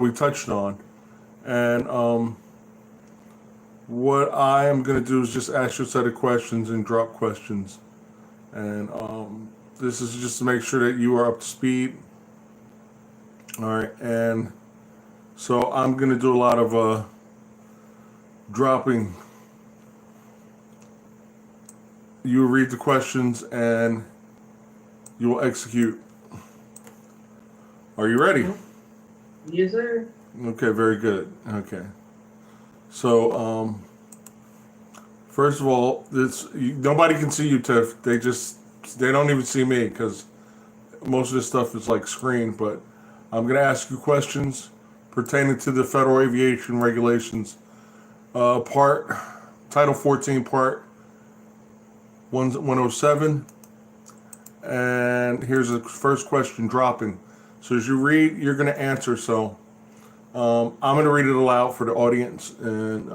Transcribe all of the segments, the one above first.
we touched on. And what I am going to do is just ask you a set of questions and drop questions. And this is just to make sure that you are up to speed. All right. And so I'm going to do a lot of dropping. You will read the questions and you will execute. Are you ready? Yes, sir. Okay, very good. Okay. So, first of all, nobody can see you, Tiff. They don't even see me because most of this stuff is like screened. But I'm going to ask you questions pertaining to the Federal Aviation Regulations, Title 14, Part 107. And here's the first question dropping. So as you read, you're going to answer. So I'm going to read it aloud for the audience. And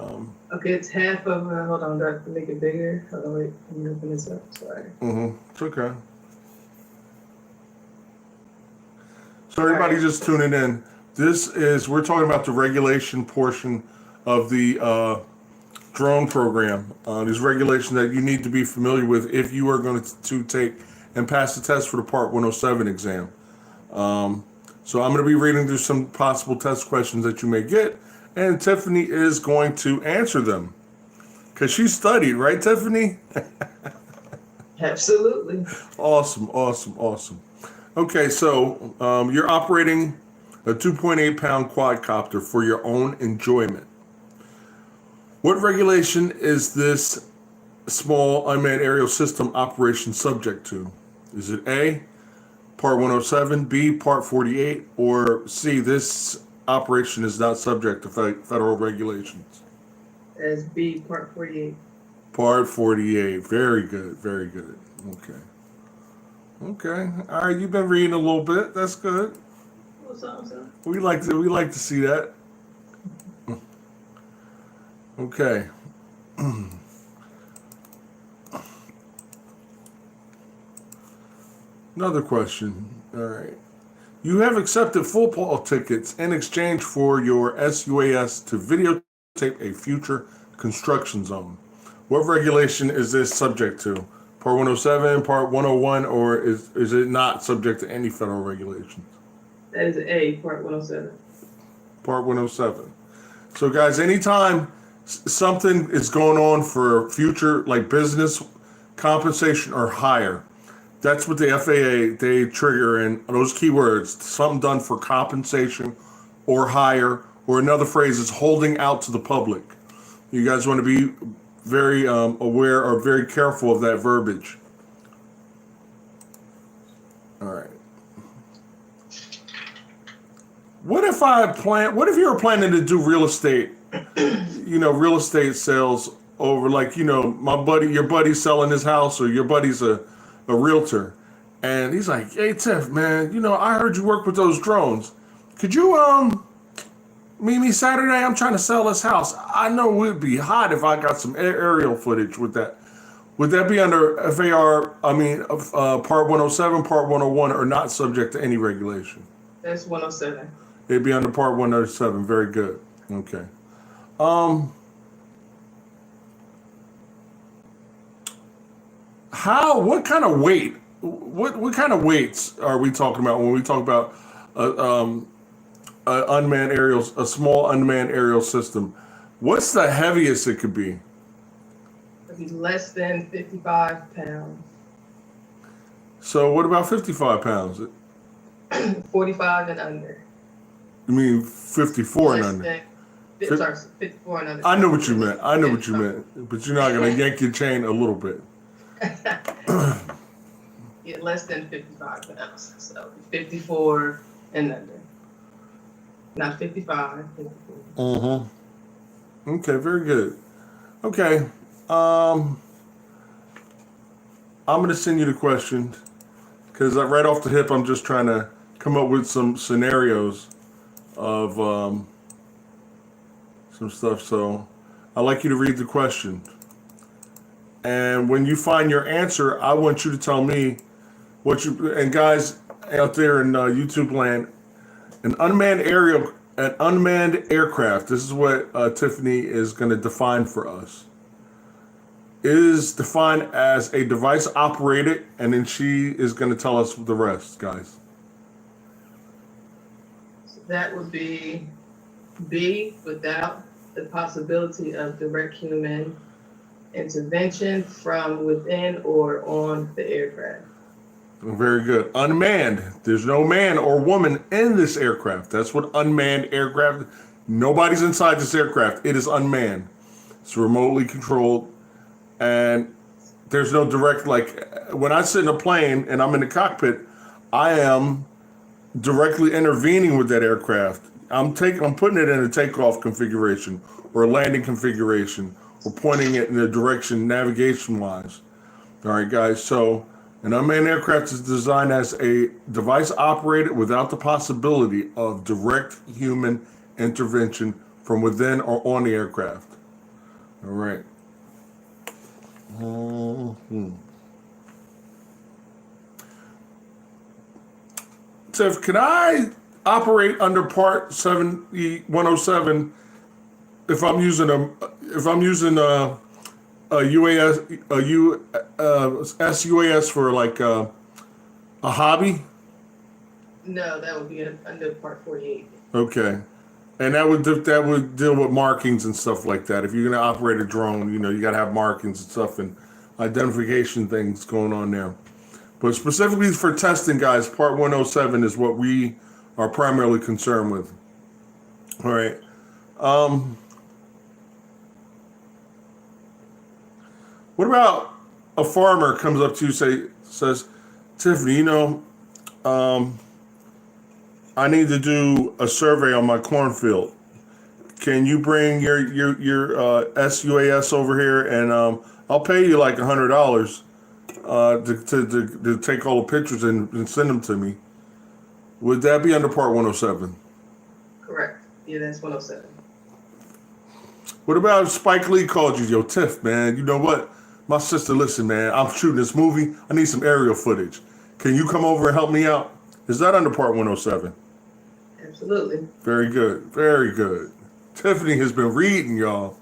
okay, it's half of. Hold on, do I have to make it bigger? Hold on, wait. Let me open this up. Sorry. It's okay. So everybody just tuning in. We're talking about the regulation portion of the drone program. These regulations that you need to be familiar with if you are going to take and pass the test for the Part 107 exam. So I'm going to be reading through some possible test questions that you may get, and Tiffany is going to answer them. Because she studied, right, Tiffany? Absolutely. Awesome. Okay, so you're operating a 2.8-pound quadcopter for your own enjoyment. What regulation is this small unmanned aerial system operation subject to? Is it A, Part 107, B, Part 48, or C, this operation is not subject to federal regulations? As B, Part 48. Part 48. Very good. Okay. All right, you've been reading a little bit. That's good. What's up, sir? We like to see that. Okay. Another question. All right. You have accepted football tickets in exchange for your SUAS to videotape a future construction zone. What regulation is this subject to? Part 107, Part 101, or is it not subject to any federal regulations? That is A, Part 107. Part 107. So, guys, anytime something is going on for future, like business compensation or hire, that's what the FAA, they trigger in those keywords, something done for compensation or hire, or another phrase is holding out to the public. You guys want to be very aware or very careful of that verbiage. All right. What if you were planning to do real estate, real estate sales over, like, your buddy's selling his house, or your buddy's a realtor, and he's like, "Hey Tiff, man, I heard you work with those drones. Could you meet me Saturday? I'm trying to sell this house. I know it would be hot if I got some aerial footage with that. Would that be under FAR? Part 107, Part 101, or not subject to any regulation?" That's 107. It'd be under Part 107. Very good. Okay. What kind of weight? What kind of weights are we talking about when we talk about a small unmanned aerial system? What's the heaviest it could be? It'd be less than 55 pounds. So what about 55 pounds? 45 and under. You mean 54 and under? Sorry, 54 and under. I know what you meant. But you're not gonna yank your chain a little bit. Yeah, less than 55 pounds. So 54 and under. Not 55, 54. Okay, very good. Okay. I'm gonna send you the question because right off the hip I'm just trying to come up with some scenarios of some stuff. So I'd like you to read the question. And when you find your answer, I want you to tell me and guys out there in YouTube land, an unmanned aerial An unmanned aircraft, this is what Tiffany is going to define for us, is defined as a device operated, and then she is going to tell us the rest, guys. So that would be B, without the possibility of direct human intervention from within or on the aircraft. Very good. Unmanned. There's no man or woman in this aircraft. That's what unmanned aircraft. Nobody's inside this aircraft. It is unmanned. It's remotely controlled, and there's no direct, like when I sit in a plane and I'm in the cockpit, I am directly intervening with that aircraft. I'm putting it in a takeoff configuration or a landing configuration or pointing it in a direction navigation wise. All right, guys. So an unmanned aircraft is designed as a device operated without the possibility of direct human intervention from within or on the aircraft. All right. Tiff, can I operate under Part 107 if I'm using a UAS SUAS for like a hobby? No, that would be under Part 48. Okay, and that would deal with markings and stuff like that. If you're gonna operate a drone, you gotta have markings and stuff and identification things going on there. But specifically for testing, guys, Part 107 is what we are primarily concerned with. All right. What about a farmer comes up to you says, Tiffany, I need to do a survey on my cornfield. Can you bring your SUAS over here and I'll pay you like $100 to take all the pictures and send them to me? Would that be under Part 107? Correct. Yeah, that's 107. What about if Spike Lee called you, yo, Tiff, man, you know what? My sister, listen, man, I'm shooting this movie. I need some aerial footage. Can you come over and help me out? Is that under Part 107? Absolutely. Very good. Very good. Tiffany has been reading, y'all.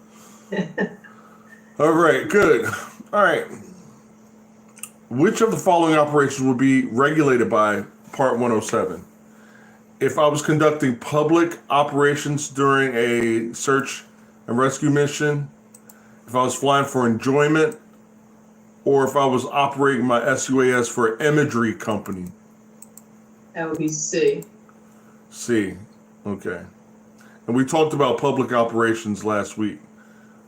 All right, good. All right. Which of the following operations will be regulated by Part 107? If I was conducting public operations during a search and rescue mission, if I was flying for enjoyment, or if I was operating my SUAS for an imagery company. That would be C. C. Okay. And we talked about public operations last week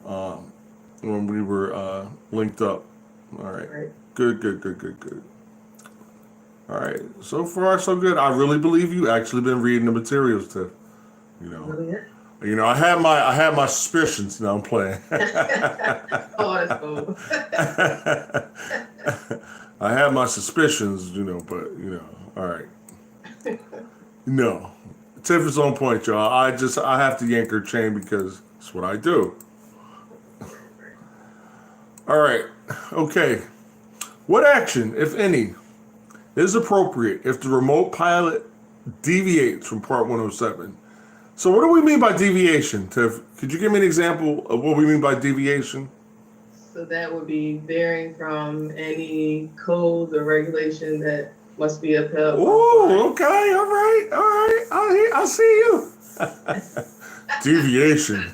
when we were linked up. All right. Right. Good. All right. So far, so good. I really believe you actually been reading the materials, Tiff. Really? I had my suspicions. Now I'm playing. Oh, that's cool. I had my suspicions, but all right. No, Tiff is on point, y'all. I have to yank her chain because it's what I do. All right. Okay. What action, if any, is appropriate if the remote pilot deviates from Part 107? So what do we mean by deviation, Tiff? Could you give me an example of what we mean by deviation? So that would be varying from any codes or regulation that must be upheld. Oh, okay, all right. I see you. Deviation.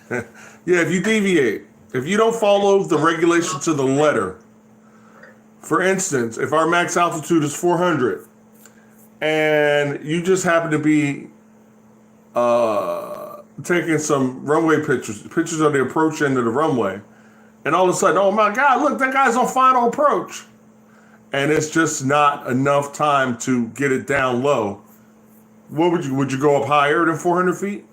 Yeah, if you deviate, if you don't follow the regulation to the letter. For instance, if our max altitude is 400 and you just happen to be taking some runway pictures of the approach end of the runway, and all of a sudden, oh my God, look, that guy's on final approach. And it's just not enough time to get it down low. What would you go up higher than 400 feet?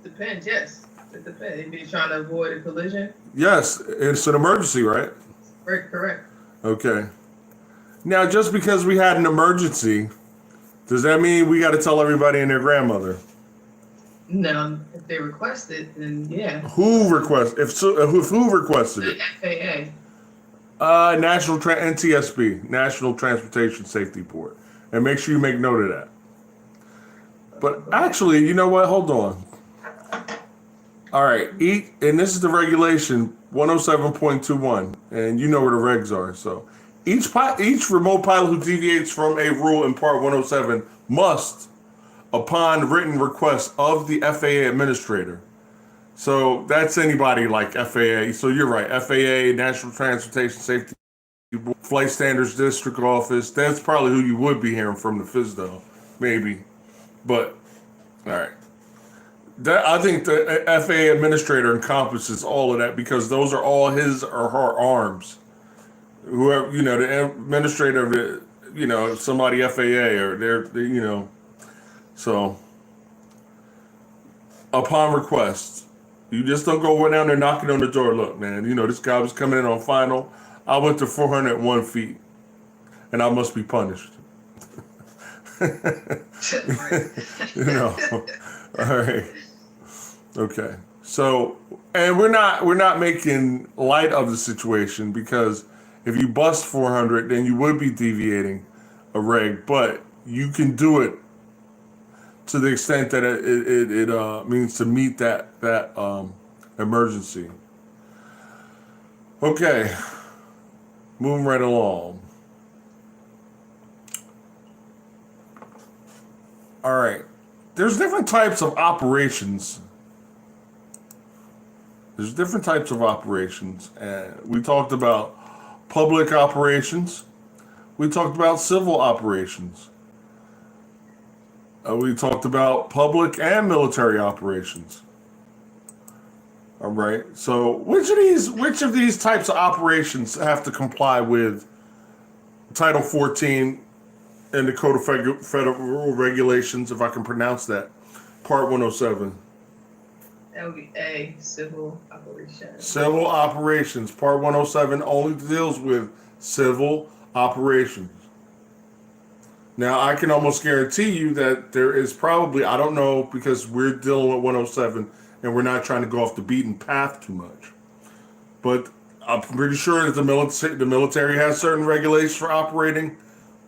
Depends, yes. It depends. If you're trying to avoid a collision. Yes, it's an emergency, right? Right, correct. Okay. Now, just because we had an emergency, does that mean we got to tell everybody and their grandmother? No, if they request it, then yeah. Who requested? Who requested it? FAA. NTSB, National Transportation Safety Board, and make sure you make note of that. But actually, you know what? Hold on. All right, and this is the regulation 107.21, and you know where the regs are. So each remote pilot who deviates from a rule in Part 107 must, upon written request of the FAA administrator. So that's anybody like FAA. So you're right, FAA, National Transportation Safety Board, Flight Standards District Office. That's probably who you would be hearing from the FSDO, maybe. But all right. I think the FAA administrator encompasses all of that because those are all his or her arms. Whoever, the administrator of it, somebody FAA or so upon request, you just don't go down there knocking on the door. Look, man, this guy was coming in on final. I went to 401 feet and I must be punished. All right. Okay. So, and we're not making light of the situation because if you bust 400, then you would be deviating a reg, but you can do it to the extent that it means to meet that emergency. Okay. Moving right along. All right. There's different types of operations. And we talked about public operations. We talked about civil operations. We talked about public and military operations. All right. So which of these types of operations have to comply with Title 14 and the Code of Federal Regulations, if I can pronounce that, Part 107? That would be A, civil operations. Civil operations, Part 107 only deals with civil operations. Now, I can almost guarantee you that there is probably, I don't know, because we're dealing with 107 and we're not trying to go off the beaten path too much. But I'm pretty sure that the military has certain regulations for operating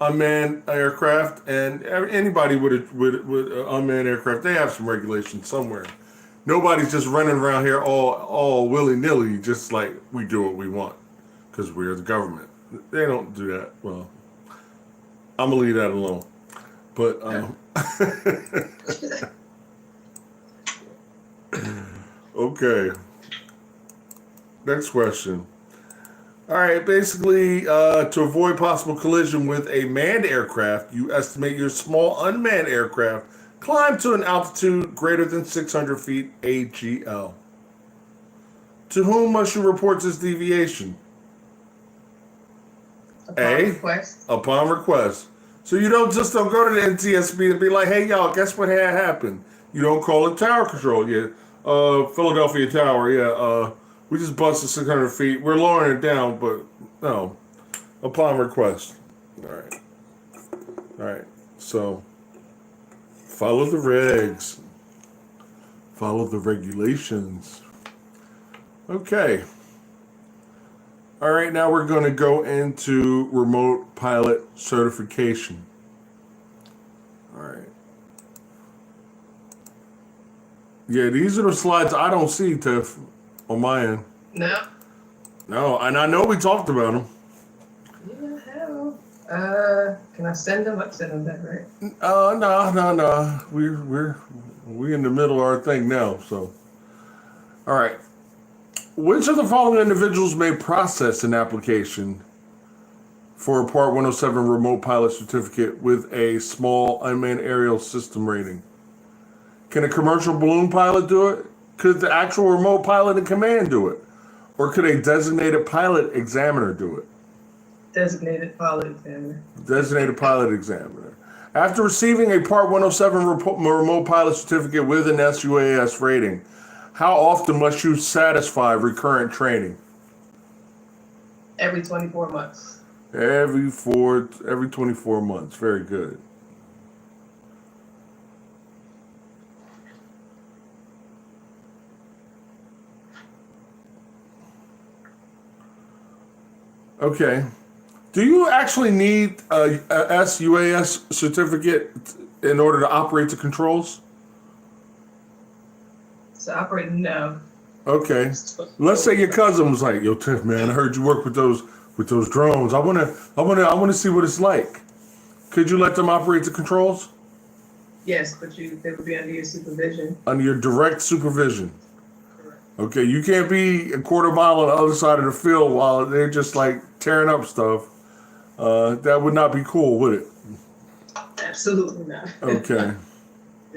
unmanned aircraft, and anybody with unmanned aircraft, they have some regulations somewhere. Nobody's just running around here all willy-nilly, just like we do what we want, because we're the government. They don't do that. Well, I'm going to leave that alone. But, okay. Next question. All right, basically, to avoid possible collision with a manned aircraft, you estimate your small unmanned aircraft climb to an altitude greater than 600 feet AGL. To whom must you report this deviation? Upon request. So you don't go to the NTSB and be like, hey, y'all, guess what had happened? You don't call it tower control. Yeah, Philadelphia Tower, we just busted 600 feet. We're lowering it down, but no, upon request. All right. So follow the regs. Follow the regulations. Okay. All right, now we're going to go into remote pilot certification. All right. Yeah, these are the slides I don't see, Tiff, on my end. No, and I know we talked about them. Yeah, hell. Can I send them? I send them back, right? No. We're in the middle of our thing now, so. All right. Which of the following individuals may process an application for a Part 107 remote pilot certificate with a small unmanned aerial system rating? Can a commercial balloon pilot do it? Could the actual remote pilot in command do it? Or could a designated pilot examiner do it? Designated pilot examiner. After receiving a Part 107 remote pilot certificate with an SUAS rating, how often must you satisfy recurrent training? Every 24 months. Every 24 months. Very good. Okay. Do you actually need a SUAS certificate in order to operate the controls? So operate, no. Okay. Let's say your cousin was like, "Yo, Tiff, man, I heard you work with those drones. I wanna see what it's like. Could you let them operate the controls Yes, but they would be under your supervision. under your direct supervision? Correct. Okay, you can't be a quarter mile on the other side of the field while they're just like tearing up stuff. That would not be cool, would it? Absolutely not. Okay.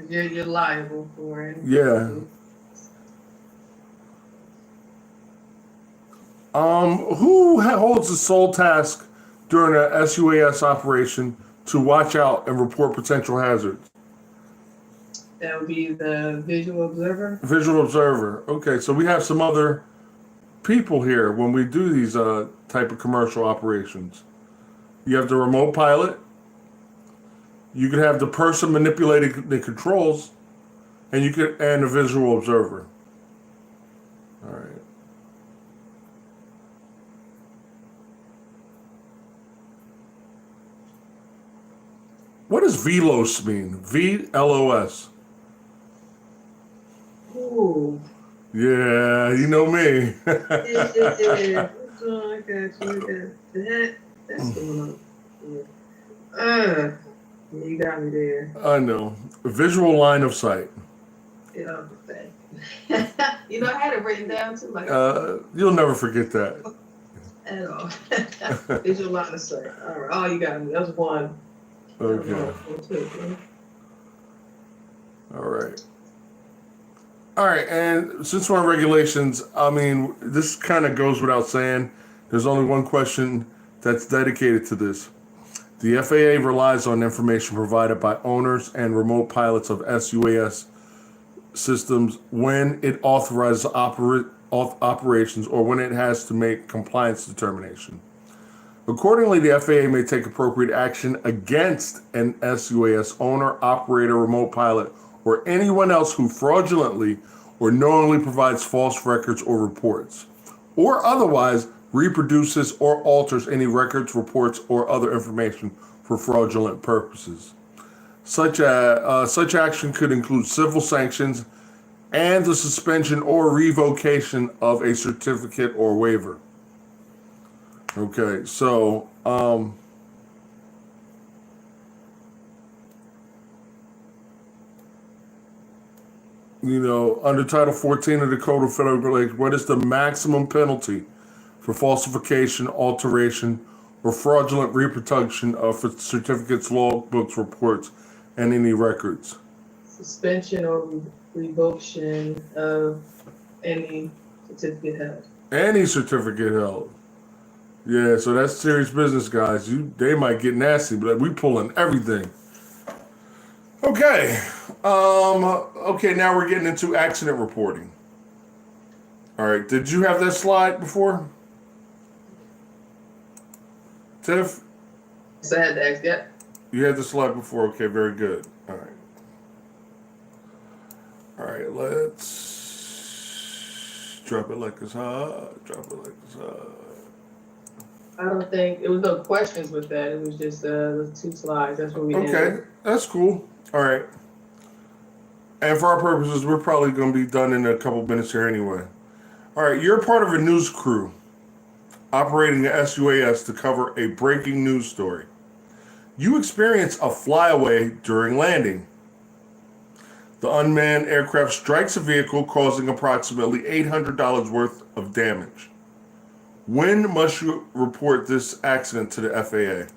You're liable for it. Yeah. Who holds the sole task during a SUAS operation to watch out and report potential hazards? That would be the visual observer. Visual observer. Okay, so we have some other people here when we do these type of commercial operations. You have the remote pilot. You could have the person manipulating the controls, and a visual observer. All right. What does VLOS mean? VLOS. Ooh. Yeah, you know me. Yeah. Oh, I got you. That's going on. You got me there. I know. Visual line of sight. Yeah, you know, I had it written down too. Like, You'll never forget that. at all. Visual line of sight. All right. Oh, you got me. That was one. Okay. All right. All right, and since we're on regulations, I mean, this kind of goes without saying. There's only one question that's dedicated to this. The FAA relies on information provided by owners and remote pilots of SUAS systems when it authorizes operations or when it has to make compliance determination. Accordingly, the FAA may take appropriate action against an SUAS owner, operator, remote pilot, or anyone else who fraudulently or knowingly provides false records or reports, or otherwise reproduces or alters any records, reports, or other information for fraudulent purposes. Such action could include civil sanctions and the suspension or revocation of a certificate or waiver. Okay, so under Title 14 of the Code of Federal Regulations, what is the maximum penalty for falsification, alteration, or fraudulent reproduction of certificates, logbooks, reports, and any records? Suspension or revocation of any certificate held. Any certificate held. Yeah, so that's serious business, guys. They might get nasty, but we pulling everything. Okay. Okay, now we're getting into accident reporting. All right, did you have that slide before? Tiff? So I had to ask, yep. You had the slide before. Okay, very good. All right. All right, let's drop it like it's hot. Drop it like it's hot. I don't think, it was no questions with that. It was just the 2 slides. That's what we had. Okay, that's cool. All right. And for our purposes, we're probably going to be done in a couple minutes here anyway. All right, you're part of a news crew operating the SUAS to cover a breaking news story. You experience a flyaway during landing. The unmanned aircraft strikes a vehicle, causing approximately $800 worth of damage. When must you report this accident to the FAA?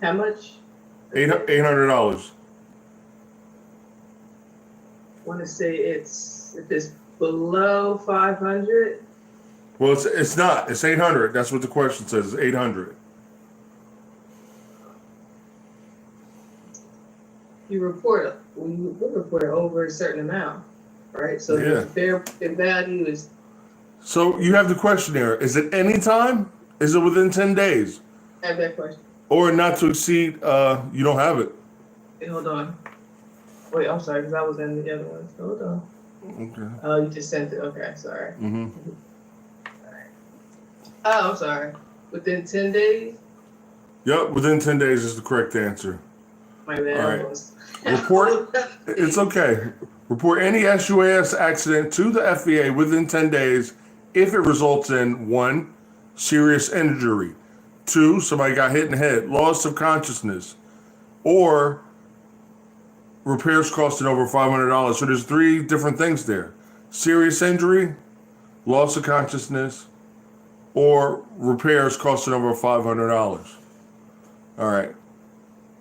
How much? $800. I want to say if it's below 500. Well, it's not. It's 800. That's what the question says. It's 800. We report over a certain amount, right? So Yeah. the value is. So you have the question there. Is it any time? Is it within 10 days? I have that question. Or not to exceed, you don't have it. Wait, hold on. Wait, I'm sorry, because I was in the other one. Hold on. Okay. Oh, you just sent it. Okay, sorry. Mm-hmm. All right. Oh, I'm sorry. Within 10 days? Yep, within 10 days is the correct answer. My All bad. right. Report, it's okay. Report any SUAS accident to the FAA within 10 days if it results in 1, serious injury, 2, somebody got hit in the head, loss of consciousness, or repairs costing over $500. So there's 3 different things there. Serious injury, loss of consciousness, or repairs costing over $500. All right.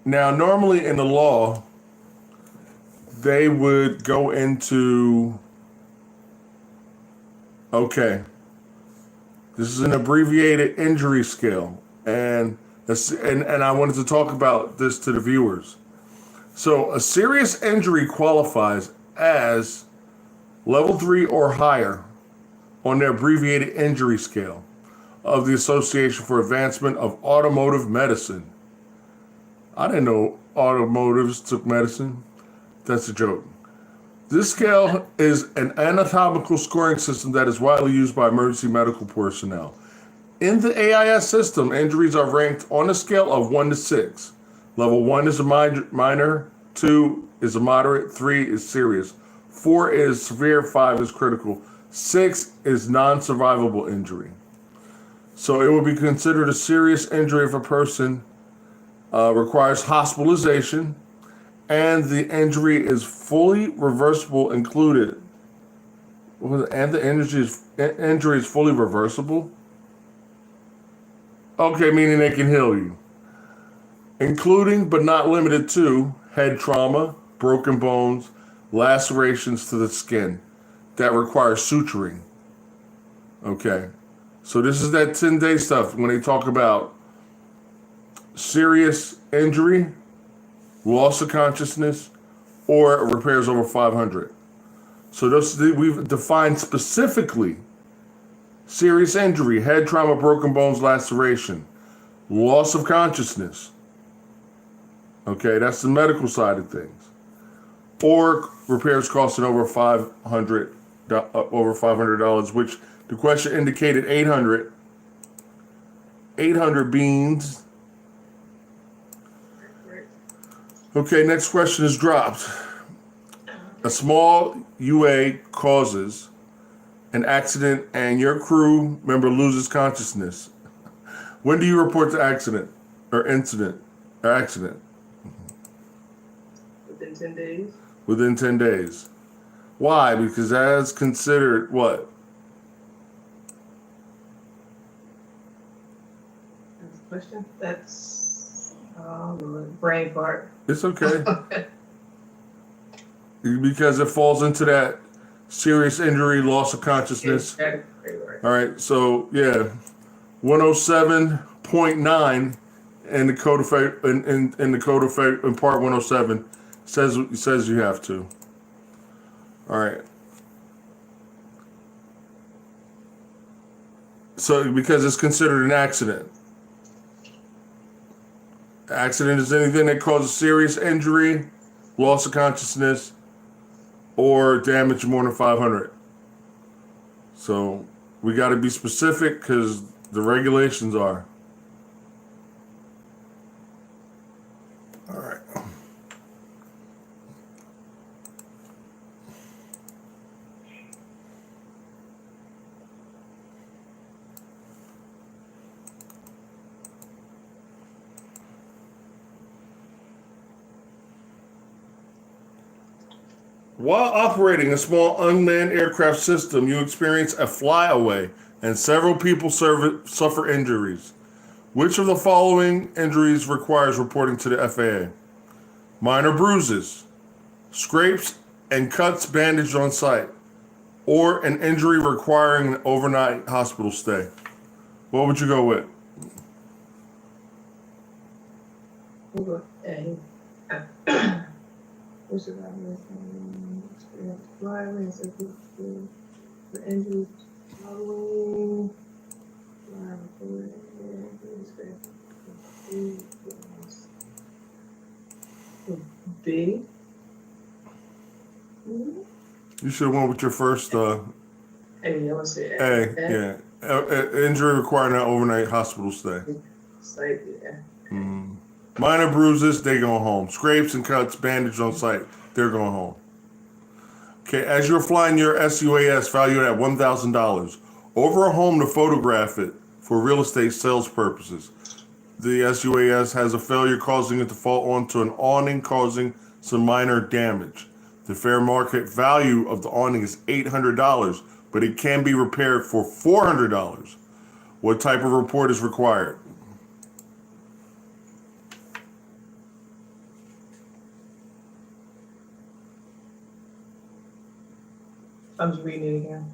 Now, normally in the law, they would go into, okay, this is an abbreviated injury scale. And I wanted to talk about this to the viewers. So a serious injury qualifies as level 3 or higher on the abbreviated injury scale of the Association for Advancement of Automotive Medicine. I didn't know automotives took medicine. That's a joke. This scale is an anatomical scoring system that is widely used by emergency medical personnel. In the AIS system, injuries are ranked on a scale of 1 to 6. Level 1 is a minor, 2 is a moderate, 3 is serious, 4 is severe, 5 is critical, 6 is non-survivable injury. So it would be considered a serious injury if a person requires hospitalization and the injury is fully reversible included. And the injury is fully reversible? Okay, meaning they can heal you. Including but not limited to head trauma, broken bones, lacerations to the skin that require suturing. Okay, so this is that 10-day stuff when they talk about serious injury, loss of consciousness, or repairs over 500. So we've defined specifically serious injury, head trauma, broken bones, laceration, loss of consciousness. Okay, that's the medical side of things. Or repairs costing over $500, which the question indicated 800. 800 beans. Okay, next question is dropped. A small UA causes an accident and your crew member loses consciousness. When do you report the accident or incident or accident? Within 10 days. Within 10 days. Why? Because that's considered what? That's the question. That's brain part. It's okay. Because it falls into that serious injury, loss of consciousness. Exactly right. All right, so yeah, 107.9 in the code of in the code of in part 107 says you have to. All right. So because it's considered an accident. Accident is anything that causes serious injury, loss of consciousness, or damage more than 500. So we got to be specific because the regulations are. All right. While operating a small unmanned aircraft system, you experience a flyaway and several people suffer injuries. Which of the following injuries requires reporting to the FAA? Minor bruises, scrapes and cuts bandaged on site, or an injury requiring an overnight hospital stay? What would you go with? Which of our experience violence and for injuries following B. You should have went with your first Hey, I want to say A. Yeah. Injury requiring an overnight hospital stay. Site, yeah. Minor bruises, they going home. Scrapes and cuts, bandaged on site, they're going home. Okay, as you're flying your SUAS valued at $1,000 over a home to photograph it for real estate sales purposes, the SUAS has a failure causing it to fall onto an awning, causing some minor damage. The fair market value of the awning is $800, but it can be repaired for $400. What type of report is required? I'm just reading it again.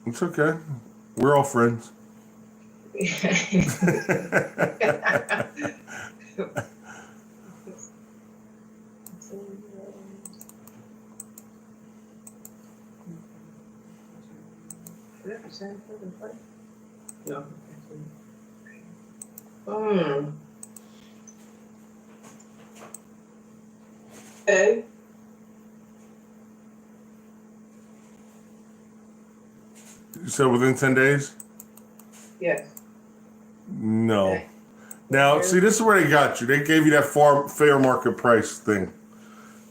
It's okay. We're all friends. No. A. You said within 10 days? Yes. No. Okay. Now, see, this is where they got you. They gave you that fair market price thing.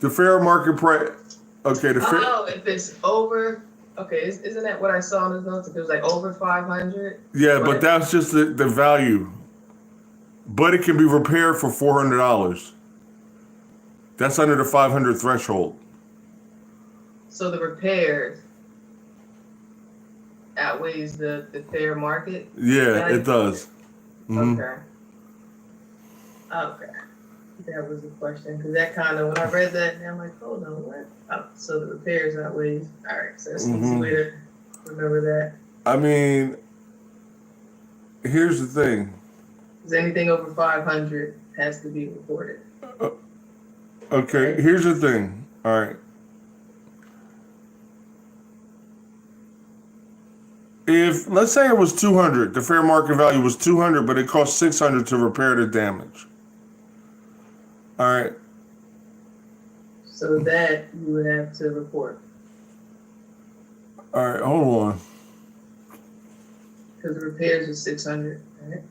The fair market price. Okay, if it's over. Okay, isn't that what I saw in the notes? If it was like over 500. Yeah, but that's just the value. But it can be repaired for $400. That's under the 500 threshold. So the repairs outweighs the fair market? Yeah, it does. Mm-hmm. Okay. That was the question. Because that kind of, when I read that, I'm like, hold on, what? Oh, so the repairs outweighs. All right, so that's an easy way to remember that. I mean, here's the thing. Because anything over 500 has to be reported. Okay, here's the thing. All right. If, let's say it was 200, the fair market value was 200, but it cost 600 to repair the damage. All right. So that you would have to report. All right, hold on. Because the repairs are 600, right?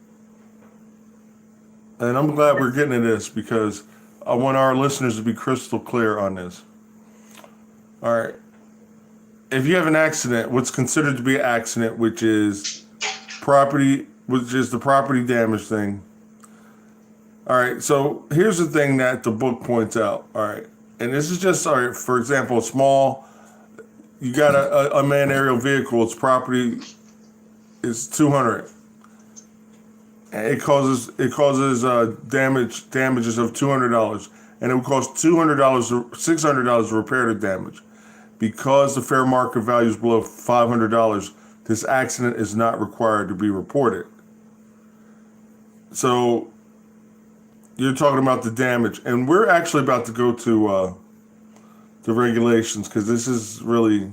And I'm glad we're getting to this because I want our listeners to be crystal clear on this. All right. If you have an accident, what's considered to be an accident, which is the property damage thing. All right, so here's the thing that the book points out. All right, and this is just, all right, for example, you got a unmanned aerial vehicle, its property is 200. And it causes damages of $200, and it would cost $600 to repair the damage. Because the fair market value is below $500, this accident is not required to be reported. So you're talking about the damage, and we're actually about to go to the regulations because this is really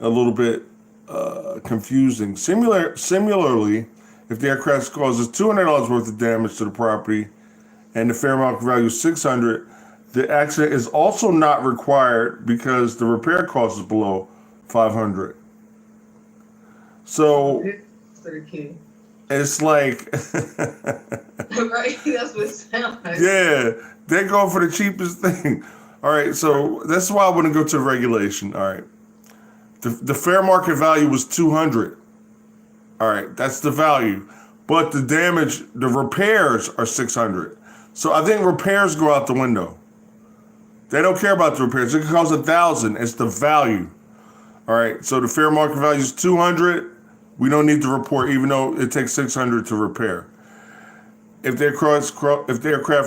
a little bit confusing. Similarly, if the aircraft causes $200 worth of damage to the property and the fair market value is $600, the accident is also not required because the repair cost is below $500. So it's like, right? That's what it sounds like. Yeah, they're going for the cheapest thing. All right, so that's why I want to go to the regulation. All right, the fair market value was $200. All right, that's the value, but the repairs are $600. So I think repairs go out the window. They don't care about the repairs. It can cost $1,000. It's the value. All right. So the fair market value is $200. We don't need to report, even though it takes $600 to repair. If the aircraft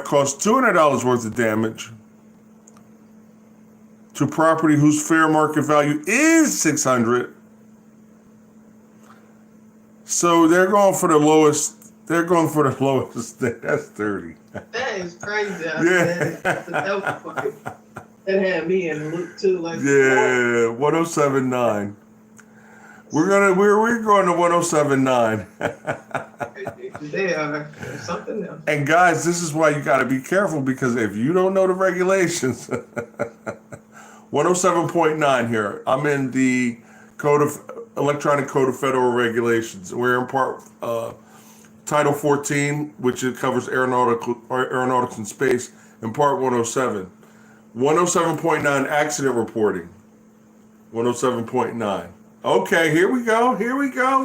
costs $200 worth of damage to property whose fair market value is $600, so they're going for the lowest. They're going for the lowest. That's 30. That is crazy. Yeah. That had me in the loop too. Like, yeah, 107.9. We're going to 107.9. They are something else. And guys, this is why you got to be careful because if you don't know the regulations, 107.9 here. I'm in the Electronic Code of Federal Regulations. We're in part Title 14, which it covers aeronautics and space, and Part 107. 107.9 accident reporting. 107.9. Okay, here we go.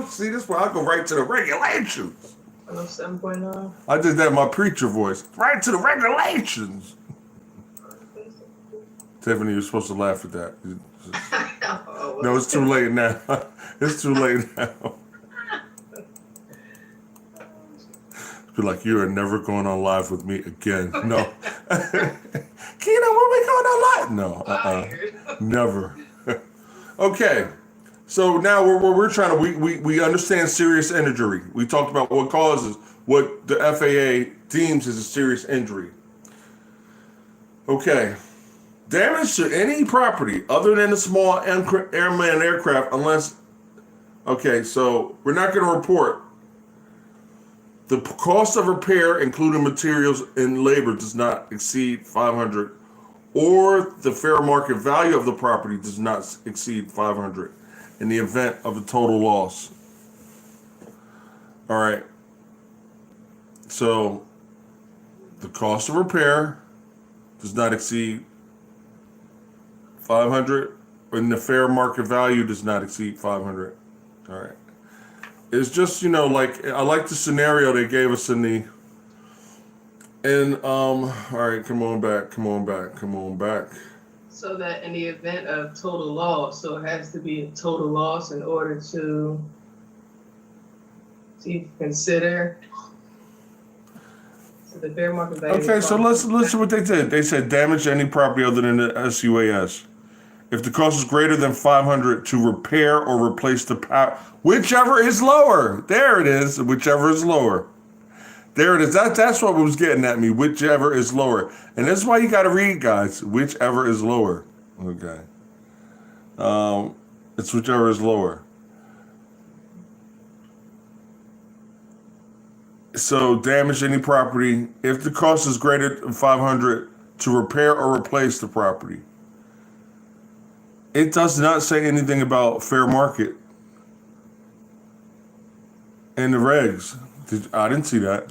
See this one? I'll go right to the regulations. 107.9. I did that in my preacher voice. Right to the regulations. Tiffany, you're supposed to laugh at that. No, it's too late now. It's too late now. Be like, you are never going on live with me again. No. Keena, when we going on live? No, never. Okay. So now we're trying to, we understand serious injury. We talked about what causes, what the FAA deems as a serious injury. Okay. Damage to any property other than a small airman aircraft unless, okay, so we're not going to report. The cost of repair, including materials and labor, does not exceed $500, or the fair market value of the property does not exceed $500 in the event of a total loss. All right. So the cost of repair does not exceed $500, and the fair market value does not exceed $500. All right. It's just, like, I like the scenario they gave us all right, come on back. So that in the event of total loss, so it has to be a total loss in order to consider. So the fair market value. Okay, so let's listen what they did. They said damage to any property other than the SUAS. If the cost is greater than $500 to repair or replace the power, whichever is lower. There it is. Whichever is lower. There it is. That's what was getting at me. Whichever is lower. And this is why you got to read, guys. Whichever is lower. Okay. It's whichever is lower. So damage any property if the cost is greater than $500 to repair or replace the property. It does not say anything about fair market in the regs. I didn't see that.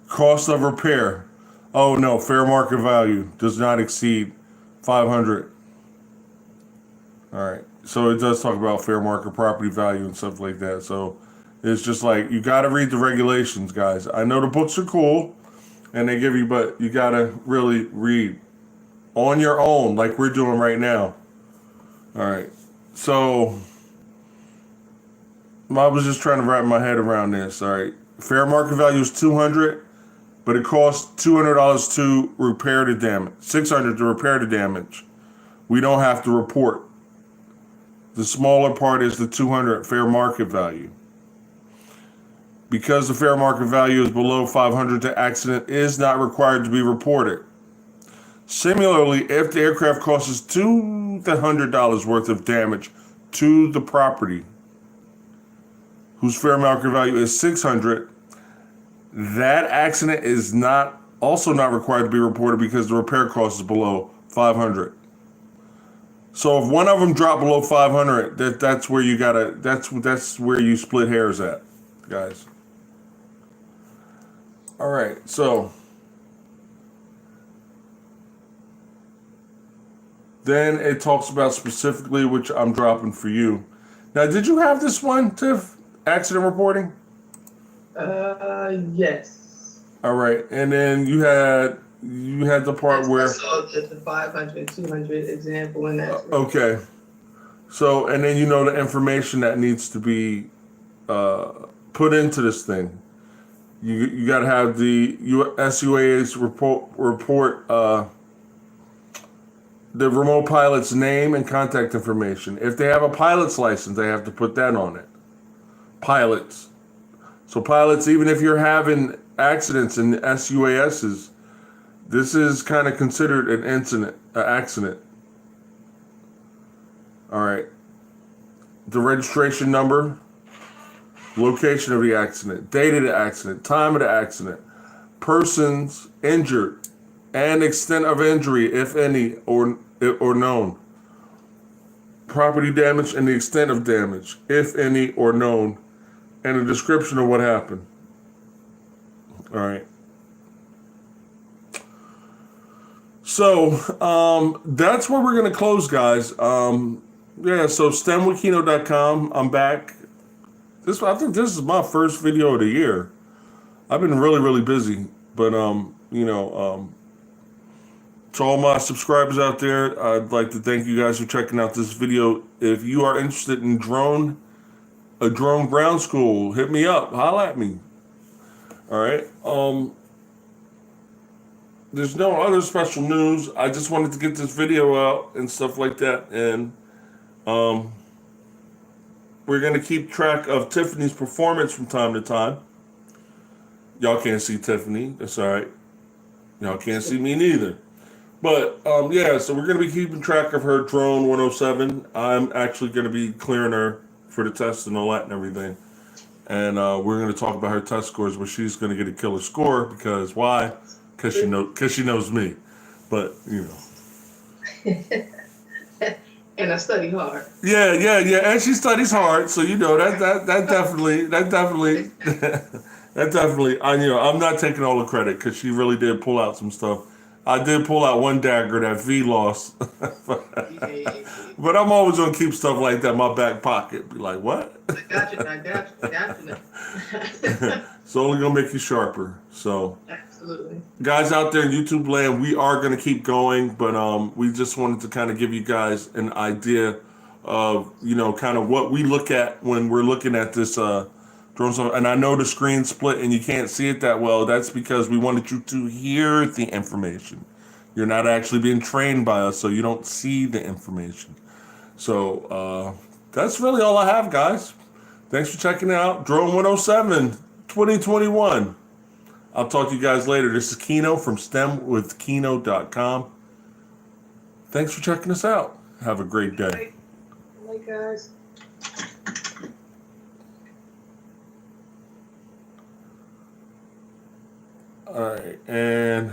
Cost of repair. Oh no, fair market value does not exceed $500. All right. So it does talk about fair market property value and stuff like that. So it's just like, you got to read the regulations, guys. I know the books are cool and they give you, but you got to really read on your own, like we're doing right now. All right. So I was just trying to wrap my head around this. All right. Fair market value is $200, but it costs $200 to repair the damage, $600 to repair the damage. We don't have to report. The smaller part is the $200 fair market value. Because the fair market value is below $500, the accident is not required to be reported. Similarly, if the aircraft causes $200 worth of damage to the property, whose fair market value is $600, that accident is also not required to be reported because the repair cost is below $500. So if one of them drop below $500, that's where you gotta. That's where you split hairs at, guys. All right, so then it talks about specifically, which I'm dropping for you. Now, did you have this one, Tiff? Accident reporting? Yes. All right, and then you had the part where. I saw the 500, 200 example in that. Okay. So, and then the information that needs to be put into this thing. You got to have the SUA's report the remote pilot's name and contact information. If they have a pilot's license, they have to put that on it. Pilots. So pilots, even if you're having accidents in SUASs, this is kind of considered an accident. All right. The registration number, location of the accident, date of the accident, time of the accident, persons injured, and extent of injury, if any, or known. property damage, and the extent of damage, if any, or known, and a description of what happened. All right. So that's where we're going to close, guys. Yeah, so STEMwithKino.com. I'm back. I think this is my first video of the year. I've been really, really busy, but to all my subscribers out there, I'd like to thank you guys for checking out this video. If you are interested in a drone ground school, hit me up. Holla at me. All right. There's no other special news. I just wanted to get this video out and stuff like that. And we're going to keep track of Tiffany's performance from time to time. Y'all can't see Tiffany. That's all right. Y'all can't see me neither. But, yeah, so we're going to be keeping track of her drone 107. I'm actually going to be clearing her for the test and all that and everything. And we're going to talk about her test scores, but she's going to get a killer score because why? Because she knows me. But, you know. And I study hard. Yeah. And she studies hard. So, you know, that definitely, I'm not taking all the credit because she really did pull out some stuff. I did pull out one dagger that V lost. But I'm always going to keep stuff like that in my back pocket. Be like, what? I got you. It's only going to make you sharper. So, absolutely. Guys out there in YouTube land, we are going to keep going. But we just wanted to kind of give you guys an idea of, you know, kind of what we look at when we're looking at this drone. And I know the screen split and you can't see it that well. That's because we wanted you to hear the information. You're not actually being trained by us, so you don't see the information. So that's really all I have, guys. Thanks for checking out Drone 107 2021. I'll talk to you guys later. This is Kino from STEMwithKino.com. Thanks for checking us out. Have a great day. Bye, guys. All right, and